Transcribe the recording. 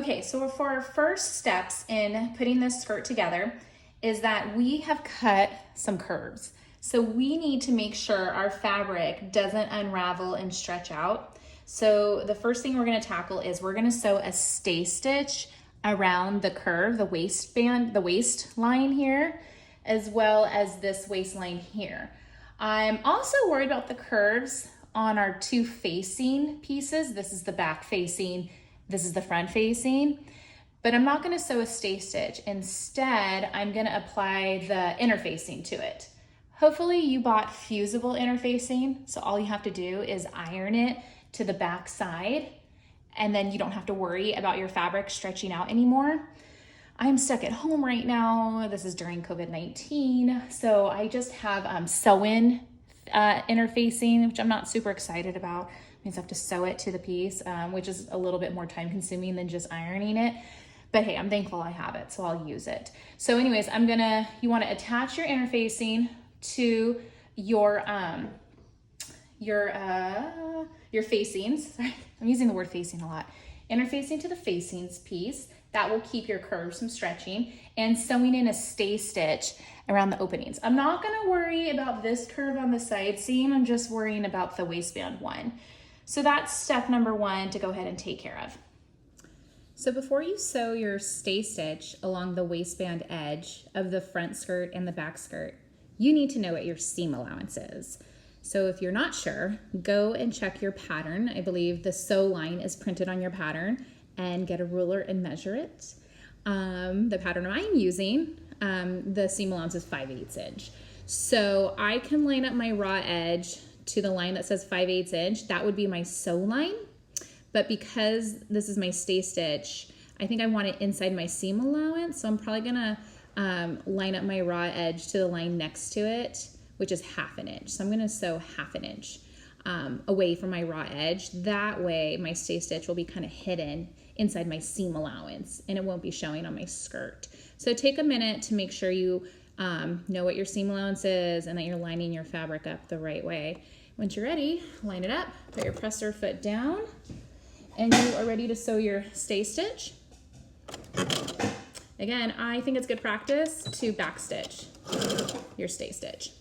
Okay, so for our first steps in putting this skirt together is that we have cut some curves. So we need to make sure our fabric doesn't unravel and stretch out. So the first thing we're gonna tackle is we're gonna sew a stay stitch around the curve, the waistband, the waistline here, as well as this waistline here. I'm also worried about the curves on our two facing pieces. This is the back facing, this is the front facing, but I'm not gonna sew a stay stitch. Instead, I'm gonna apply the interfacing to it. Hopefully you bought fusible interfacing, so all you have to do is iron it to the back side, and then you don't have to worry about your fabric stretching out anymore. I'm stuck at home right now. This is during COVID-19, so I just have sew-in interfacing, which I'm not super excited about. It means I have to sew it to the piece, which is a little bit more time consuming than just ironing it. But hey, I'm thankful I have it, so I'll use it. So anyways, you wanna attach your interfacing to your facings. Sorry, I'm using the word facing a lot. Interfacing to the facings piece. That will keep your curves from stretching, and sewing in a stay stitch around the openings. I'm not gonna worry about this curve on the side seam. I'm just worrying about the waistband one. So that's step number one to go ahead and take care of. So before you sew your stay stitch along the waistband edge of the front skirt and the back skirt, you need to know what your seam allowance is. So if you're not sure, go and check your pattern. I believe the sew line is printed on your pattern, and get a ruler and measure it. The pattern I'm using, the seam allowance is 5/8 inch. So I can line up my raw edge to the line that says 5/8 inch. That would be my sew line. But because this is my stay stitch, I think I want it inside my seam allowance. So I'm probably gonna line up my raw edge to the line next to it, which is 1/2 inch. So I'm gonna sew 1/2 inch away from my raw edge. That way my stay stitch will be kind of hidden inside my seam allowance, and it won't be showing on my skirt. So take a minute to make sure you know what your seam allowance is and that you're lining your fabric up the right way. Once you're ready, line it up, put your presser foot down, and you are ready to sew your stay stitch. Again, I think it's good practice to backstitch your stay stitch.